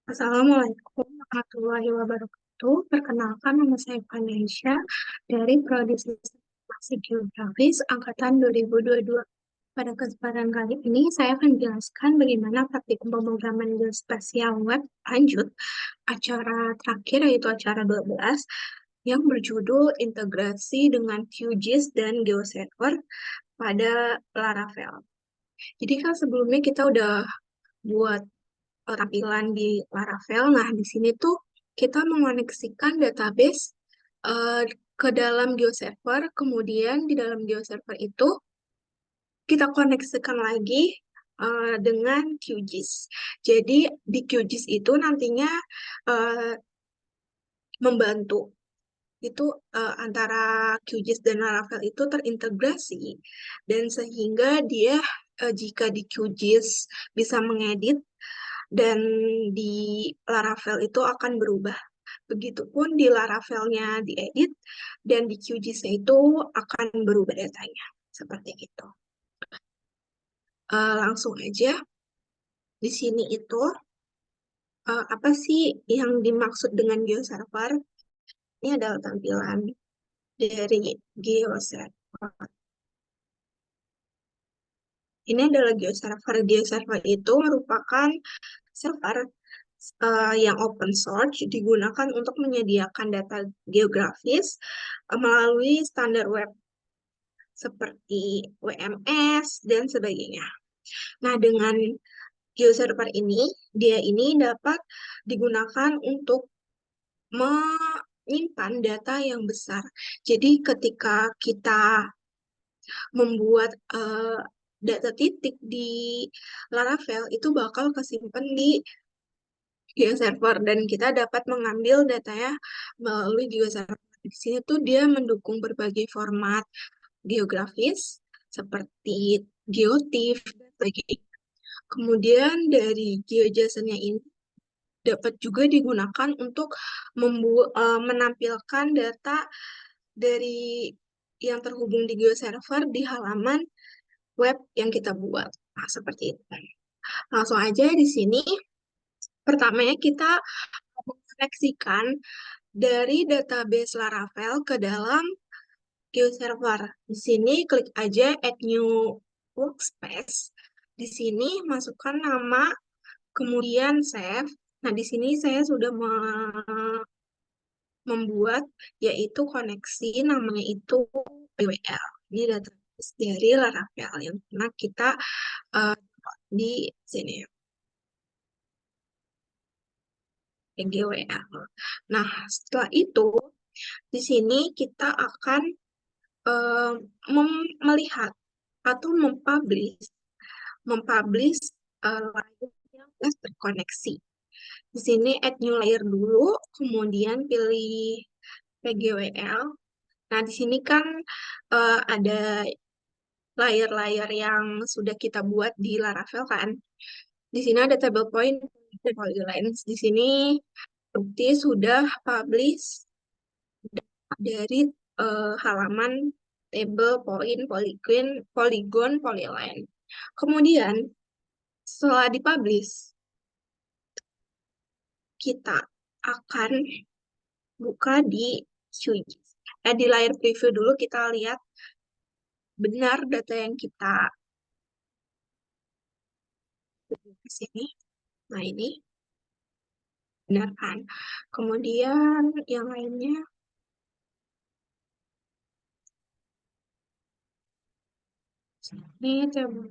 Assalamualaikum warahmatullahi wabarakatuh. Perkenalkan, nama saya Vanesha dari Prodi Sistem Informasi Geografis Angkatan 2022. Pada kesempatan kali ini, saya akan menjelaskan bagaimana praktikum pemrograman geospasial web lanjut acara terakhir, yaitu acara 12, yang berjudul Integrasi dengan QGIS dan GeoServer pada Laravel. Jadi kan sebelumnya kita udah buat tampilan di Laravel. Nah, di sini tuh kita mengoneksikan database eh, ke dalam GeoServer, kemudian di dalam GeoServer itu kita koneksikan lagi dengan QGIS. Jadi di QGIS itu nantinya eh, membantu itu antara QGIS dan Laravel itu terintegrasi dan sehingga dia jika di QGIS bisa mengedit dan di Laravel itu akan berubah. Begitupun di Laravelnya diedit dan di QGIS-nya itu akan berubah datanya. Seperti itu. Langsung aja, di sini itu apa sih yang dimaksud dengan GeoServer? Ini adalah tampilan dari GeoServer. Ini adalah GeoServer. GeoServer itu merupakan server yang open source digunakan untuk menyediakan data geografis melalui standar web seperti WMS dan sebagainya. Nah, dengan GeoServer ini, dia ini dapat digunakan untuk menyimpan data yang besar. Jadi ketika kita membuat data titik di Laravel, itu bakal kesimpan di GeoServer dan kita dapat mengambil datanya melalui GeoServer. Di sini tuh dia mendukung berbagai format geografis seperti GeoTIFF dan sebagainya. Kemudian dari GeoJSON-nya ini dapat juga digunakan untuk menampilkan data dari yang terhubung di GeoServer di halaman web yang kita buat. Nah, seperti itu. Langsung aja di sini, pertamanya kita mengoneksikan dari database Laravel ke dalam GeoServer. Di sini klik aja Add New Workspace. Di sini masukkan nama, kemudian save. Nah, di sini saya sudah membuat yaitu koneksi namanya itu PWL. Ini database dari Laravel yang pernah kita uh, di sini PGWL. Nah, setelah itu di sini kita akan uh, melihat atau mempublish layer yang sudah terkoneksi. Di sini add new layer dulu, kemudian pilih PGWL. Nah, di sini kan ada layer-layer yang sudah kita buat di Laravel kan. Di sini ada table point dan polylines. Di sini bukti sudah publish dari halaman table point, polygon, polyline. Kemudian setelah dipublish, kita akan buka di QGIS. Di layar preview dulu kita lihat benar data yang kita di sini. Nah, ini benar kan. Kemudian yang lainnya, ini table.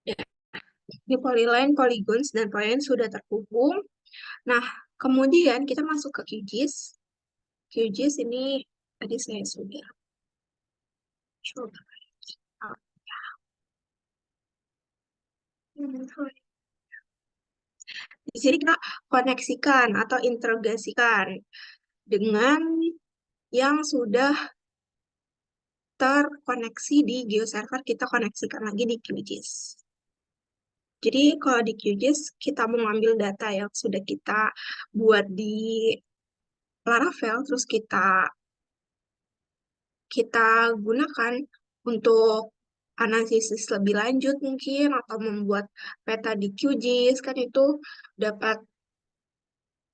Ya, di polyline, polygons, dan polyline sudah terhubung. Nah, kemudian kita masuk ke QGIS. QGIS ini tadi saya sudah coba. Di sini kita koneksikan atau integrasikan dengan yang sudah terkoneksi di GeoServer, kita koneksikan lagi di QGIS. Jadi kalau di QGIS kita mengambil data yang sudah kita buat di Laravel, terus kita gunakan untuk analisis lebih lanjut mungkin, atau membuat peta di QGIS, kan itu dapat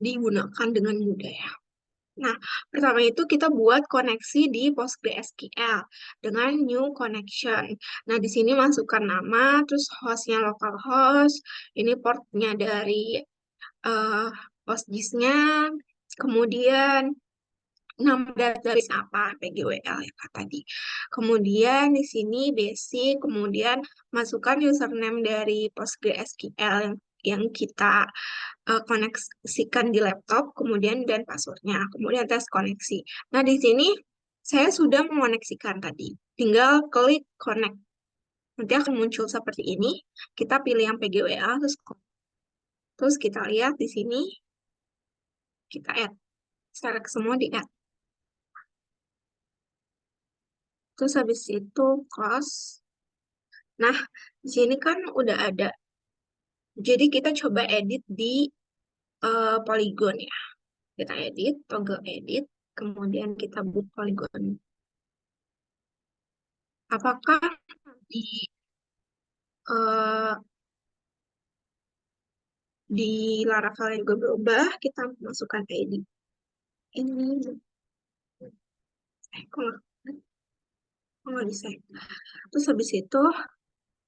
digunakan dengan mudah ya. Nah, pertama itu kita buat koneksi di PostgreSQL dengan new connection. Nah, di sini masukkan nama, terus hostnya localhost, ini portnya dari uh, PostGIS-nya, kemudian nama database apa, PGWL ya Kak tadi. Kemudian di sini basic, kemudian masukkan username dari PostgreSQL yang kita koneksikan di laptop, kemudian dan passwordnya, kemudian tes koneksi. Nah, di sini saya sudah mengoneksikan tadi. Tinggal klik connect. Nanti akan muncul seperti ini. Kita pilih yang PGWA, terus kita lihat di sini, kita add. Select semua di add. Terus habis itu close. Nah, di sini kan udah ada. Jadi kita coba edit di Polygon ya. Kita edit, toggle edit, kemudian kita boot Polygon. Apakah di eh, di Laravel juga berubah? Kita masukkan ID ini. Kok nggak bisa? Terus habis itu,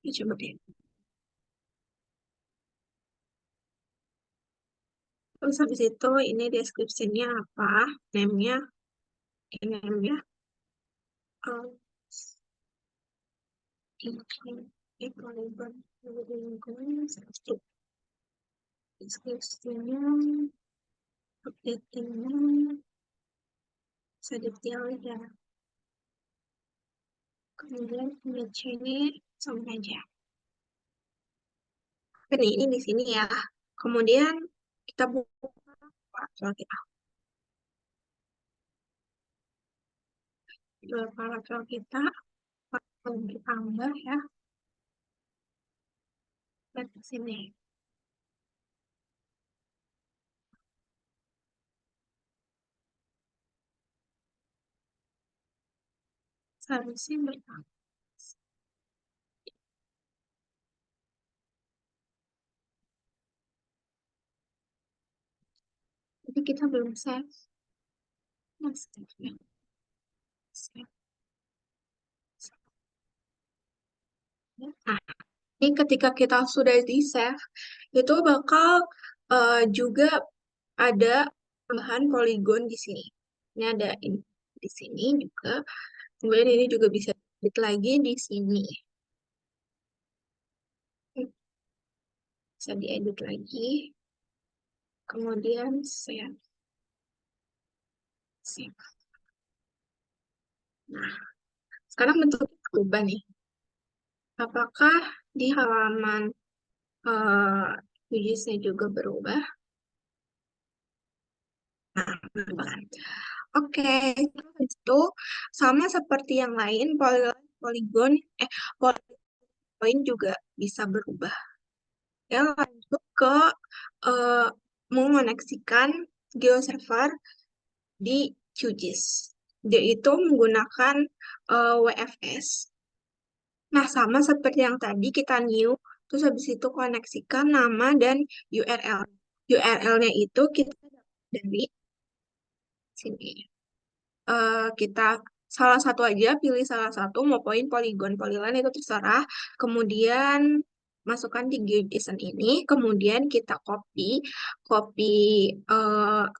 ya coba deh. Terus habis itu, ini deskripsinya apa? Name-nya, name-nya. eh, deskripsinya, update-nya, sedetail ya. Kemudian image ini sama aja. Ini di sini ya. Kemudian kita buka paragraf kita. Paragraf kita ditambah ya. Lihat di sini. Seharusnya bertambah. Jadi kita belum save. Nah, save-nya. Save. Nah, ini ketika kita sudah di save, itu bakal juga ada tambahan poligon di sini. Ini ada ini di sini juga. Kemudian ini juga bisa edit lagi di sini. Bisa diedit lagi. Kemudian save. Save. Nah, sekarang bentuknya berubah nih. Apakah di halaman UGC-nya juga berubah? Nah, berubah kan? Oke, itu sama seperti yang lain, polygon, point juga bisa berubah. Ya, lanjut ke eh, mengoneksikan GeoServer di QGIS. Dia itu menggunakan WFS. Nah, sama seperti yang tadi kita new, terus habis itu koneksikan nama dan URL. URL-nya itu kita dapat dari sini. Kita salah satu aja, pilih salah satu, mau poin, poligon, polyline itu terserah. Kemudian masukkan di JSON ini, kemudian kita copy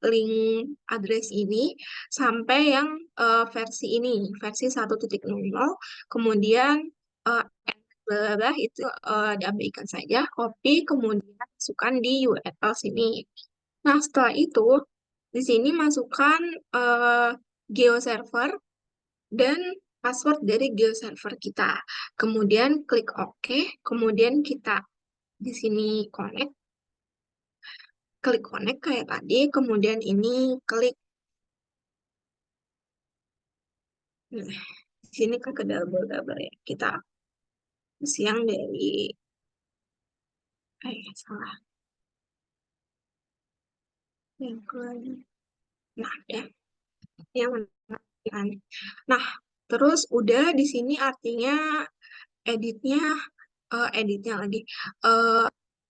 link address ini sampai yang versi ini, versi 1.0. Kemudian uh, itu diabaikan saja, copy, kemudian masukkan di URL sini. Nah, setelah itu, di sini masukkan GeoServer dan password dari GeoServer kita. Kemudian klik OK, kemudian kita di sini klik connect kayak tadi, kemudian ini klik, nah, di sini kan ke double ya. Kita siang dari, salah, yang ke, nah, ya, yang mana? Nah, terus udah di sini artinya editnya, editnya lagi, eh,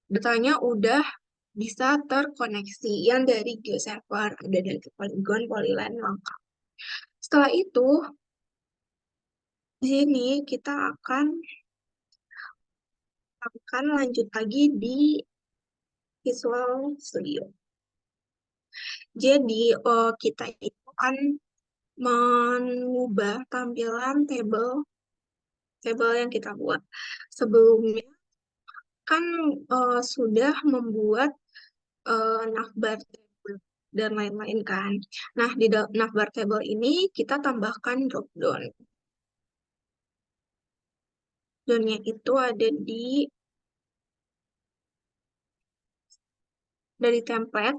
datanya udah bisa terkoneksi yang dari GeoServer, ada dari Polygon, Polyline, lengkap. Setelah itu, di sini kita akan lanjut lagi di Visual Studio. Jadi, kita itu akan mengubah tampilan table yang kita buat. Sebelumnya kan sudah membuat navbar table dan lain-lain kan. Nah, di navbar table ini kita tambahkan drop down. Downnya itu ada dari template.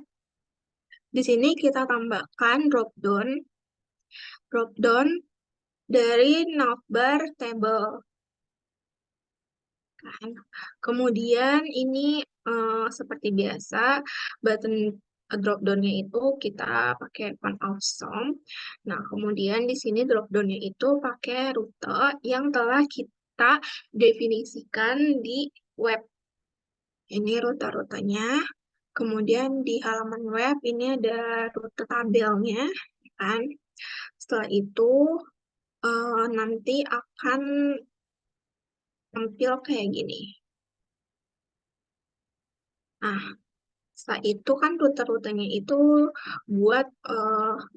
Di sini kita tambahkan drop down dari navbar table kan. Kemudian ini seperti biasa button drop down-nya itu kita pakai font awesome. Nah, kemudian di sini drop down-nya itu pakai rute yang telah kita definisikan di web. Ini rute-rutenya. Kemudian di halaman web ini ada rute tabelnya kan. Setelah itu nanti akan tampil kayak gini. Nah, setelah itu kan rute-rutenya itu buat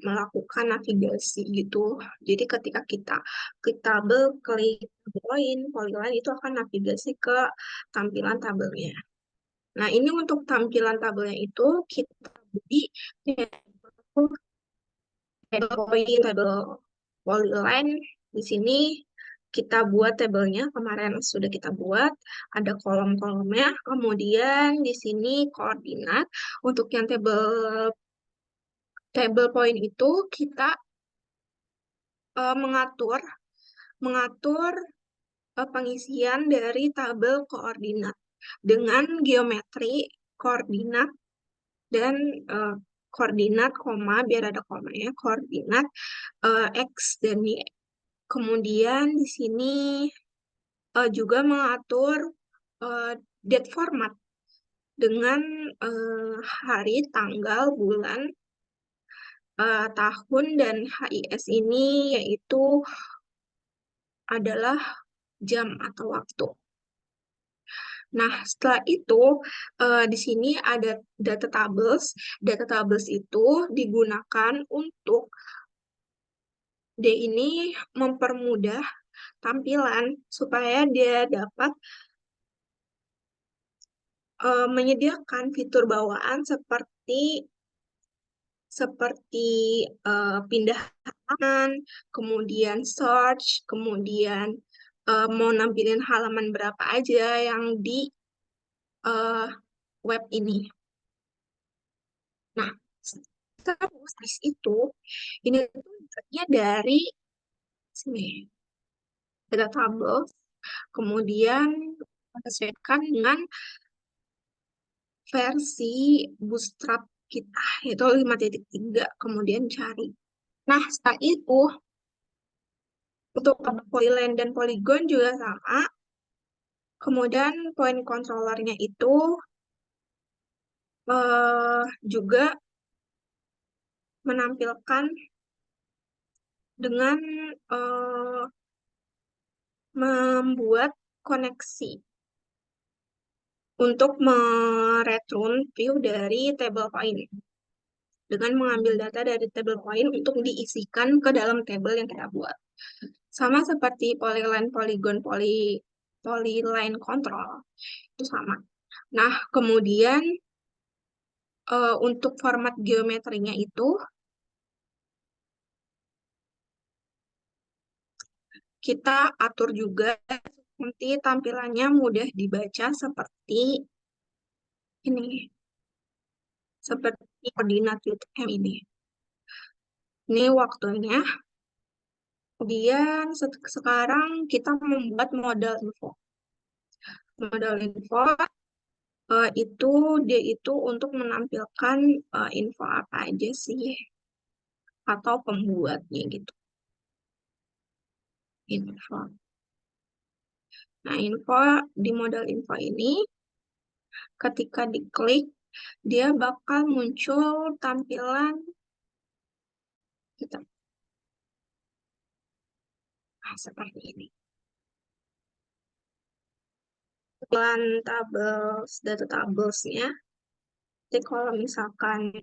melakukan navigasi gitu. Jadi ketika kita klik polyline itu akan navigasi ke tampilan tabelnya. Nah, ini untuk tampilan tabelnya itu kita beri table polyline. Di sini kita buat tabelnya, kemarin sudah kita buat, ada kolom-kolomnya, kemudian di sini koordinat. Untuk yang table point itu kita mengatur pengisian dari tabel koordinat dengan geometri koordinat dan koordinat koma, biar ada komanya, koordinat X dan Y. Kemudian di sini juga mengatur date format dengan hari, tanggal, bulan, tahun, dan HIS ini yaitu adalah jam atau waktu. Nah, setelah itu di sini ada data tables. Data tables itu digunakan untuk ini mempermudah tampilan supaya dia dapat menyediakan fitur bawaan seperti pindah halaman, kemudian search, kemudian mau nampilin halaman berapa aja yang di uh, web ini. Nah, terus itu ini tuh dari sini data tabel, kemudian disesuaikan dengan versi Bootstrap kita, yaitu 5.3, kemudian cari. Nah, setelah itu, untuk polyline dan polygon juga sama. Kemudian point controllernya itu juga menampilkan dengan membuat koneksi untuk mereturn view dari table point dengan mengambil data dari table point untuk diisikan ke dalam table yang kita buat. Sama seperti polyline, polygon, polyline control. Itu sama. Nah, kemudian untuk format geometrinya itu kita atur juga nanti tampilannya mudah dibaca seperti ini. Seperti koordinat UTM ini. Ini waktunya. Kemudian sekarang kita membuat model info. Model info itu dia itu untuk menampilkan info apa aja sih atau pembuatnya gitu. Info. Nah, info di modal info ini, ketika diklik, dia bakal muncul tampilan kita. Nah, seperti ini. Tampilan tables, data tablesnya. Jadi kalau misalkan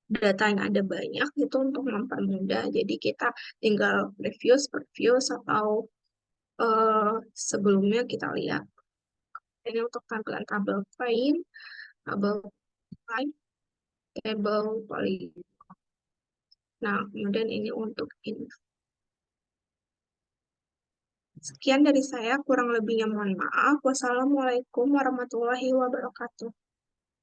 datanya ada banyak, itu untuk mempermudah. Jadi kita tinggal previews atau sebelumnya kita lihat. Ini untuk tampilan tabel plain, tabel type, table poly. Nah, kemudian ini untuk ini. Sekian dari saya, kurang lebihnya mohon maaf. Wassalamualaikum warahmatullahi wabarakatuh.